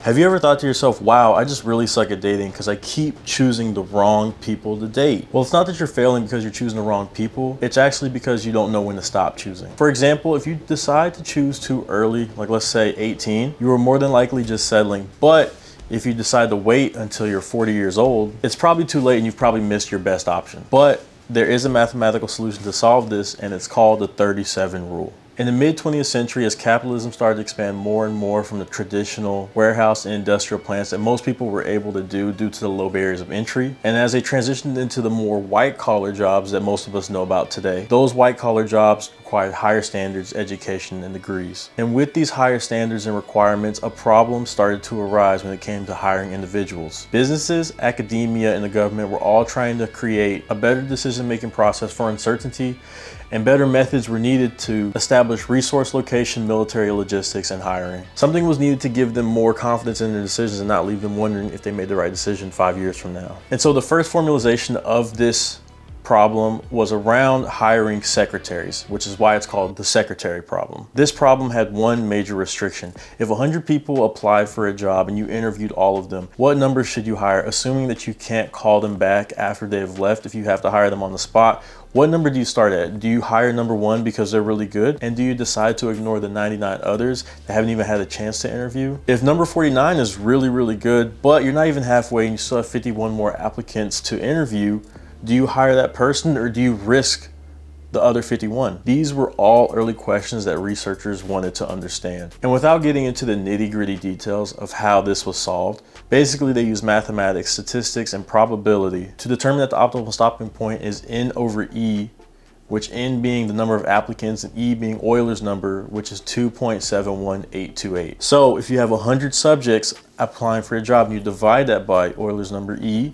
Have you ever thought to yourself, wow, I just really suck at dating because I keep choosing the wrong people to date? Well, it's not that you're failing because you're choosing the wrong people. It's actually because you don't know when to stop choosing. For example, if you decide to choose too early, like let's say 18, you are more than likely just settling. But if you decide to wait until you're 40 years old, it's probably too late and you've probably missed your best option. But there is a mathematical solution to solve this, and it's called the 37 rule. In the mid 20th century, as capitalism started to expand more and more from the traditional warehouse and industrial plants that most people were able to do due to the low barriers of entry, and as they transitioned into the more white collar jobs that most of us know about today, those white collar jobs required higher standards, education, and degrees. And with these higher standards and requirements, a problem started to arise when it came to hiring individuals. Businesses, academia, and the government were all trying to create a better decision-making process for uncertainty, and better methods were needed to establish resource location, military logistics, and hiring. Something was needed to give them more confidence in their decisions and not leave them wondering if they made the right decision 5 years from now. And so the first formulation of this problem was around hiring secretaries, which is why it's called the secretary problem. This problem had one major restriction. If 100 people applied for a job and you interviewed all of them, what number should you hire? Assuming that you can't call them back after they've left if you have to hire them on the spot, what number do you start at? Do you hire number one because they're really good? And do you decide to ignore the 99 others that haven't even had a chance to interview? If number 49 is really, really good, but you're not even halfway and you still have 51 more applicants to interview, do you hire that person or do you risk the other 51? These were all early questions that researchers wanted to understand. And without getting into the nitty-gritty details of how this was solved, basically they used mathematics, statistics, and probability to determine that the optimal stopping point is N over E, which N being the number of applicants and E being Euler's number, which is 2.71828. So if you have 100 subjects applying for a job and you divide that by Euler's number E,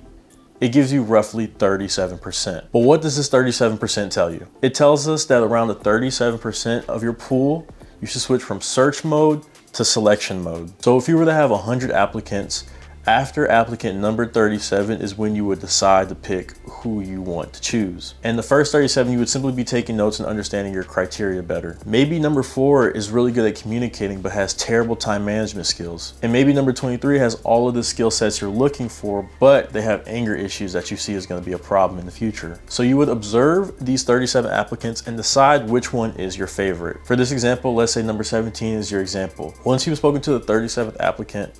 it gives you roughly 37%. But what does this 37% tell you? It tells us that around the 37% of your pool, you should switch from search mode to selection mode. So if you were to have 100 applicants, after applicant number 37 is when you would decide to pick who you want to choose. And the first 37, you would simply be taking notes and understanding your criteria better. Maybe number 4 is really good at communicating but has terrible time management skills. And maybe number 23 has all of the skill sets you're looking for, but they have anger issues that you see is going to be a problem in the future. So you would observe these 37 applicants and decide which one is your favorite. For this example, let's say number 17 is your example. Once you've spoken to the 37th applicant,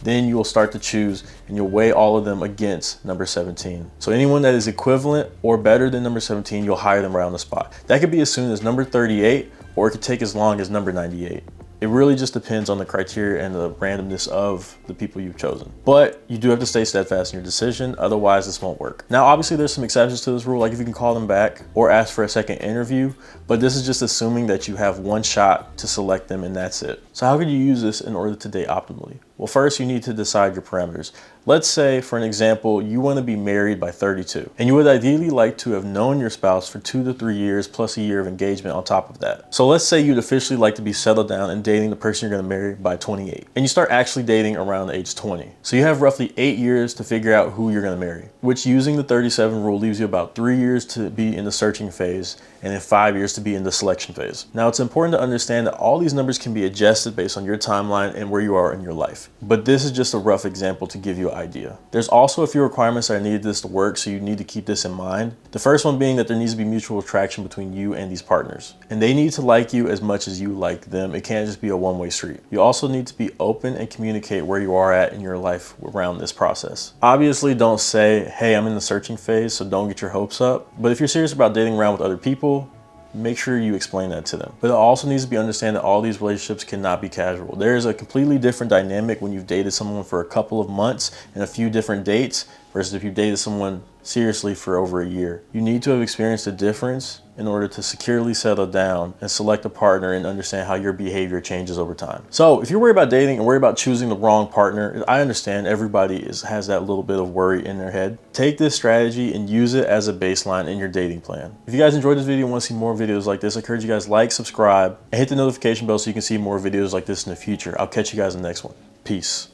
then you will start to choose and you'll weigh all of them against number 17. So anyone that is equivalent or better than number 17, you'll hire them right on the spot. That could be as soon as number 38, or it could take as long as number 98. It really just depends on the criteria and the randomness of the people you've chosen. But you do have to stay steadfast in your decision, otherwise this won't work. Now, obviously there's some exceptions to this rule, like if you can call them back or ask for a second interview, but this is just assuming that you have one shot to select them and that's it. So how could you use this in order to date optimally? Well, first you need to decide your parameters. Let's say, for an example, you want to be married by 32, and you would ideally like to have known your spouse for 2 to 3 years plus a year of engagement on top of that. So let's say you'd officially like to be settled down and dating the person you're going to marry by 28, and you start actually dating around age 20. So you have roughly 8 years to figure out who you're going to marry, which using the 37 rule leaves you about 3 years to be in the searching phase and then 5 years to be in the selection phase. Now, it's important to understand that all these numbers can be adjusted based on your timeline and where you are in your life. But this is just a rough example to give you an idea. There's also a few requirements that are needed this to work, so you need to keep this in mind. The first one being that there needs to be mutual attraction between you and these partners. And they need to like you as much as you like them. It can't just be a one-way street. You also need to be open and communicate where you are at in your life around this process. Obviously, don't say, hey, I'm in the searching phase, so don't get your hopes up. But if you're serious about dating around with other people, make sure you explain that to them. But it also needs to be understood that all these relationships cannot be casual. There is a completely different dynamic when you've dated someone for a couple of months and a few different dates versus if you've dated someone seriously for over a year. You need to have experienced a difference in order to securely settle down and select a partner and understand how your behavior changes over time. So if you're worried about dating and worried about choosing the wrong partner, I understand everybody has that little bit of worry in their head. Take this strategy and use it as a baseline in your dating plan. If you guys enjoyed this video and want to see more videos like this, I encourage you guys like, subscribe, and hit the notification bell so you can see more videos like this in the future. I'll catch you guys in the next one. Peace.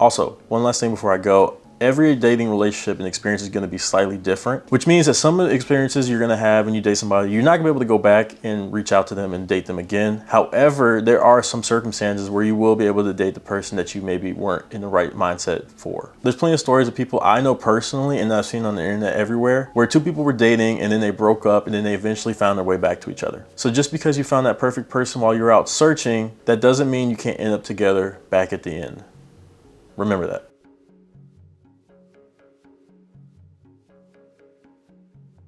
Also, one last thing before I go. Every dating relationship and experience is going to be slightly different, which means that some of the experiences you're going to have when you date somebody, you're not going to be able to go back and reach out to them and date them again. However, there are some circumstances where you will be able to date the person that you maybe weren't in the right mindset for. There's plenty of stories of people I know personally and that I've seen on the internet everywhere where two people were dating and then they broke up and then they eventually found their way back to each other. So just because you found that perfect person while you're out searching, that doesn't mean you can't end up together back at the end. Remember that.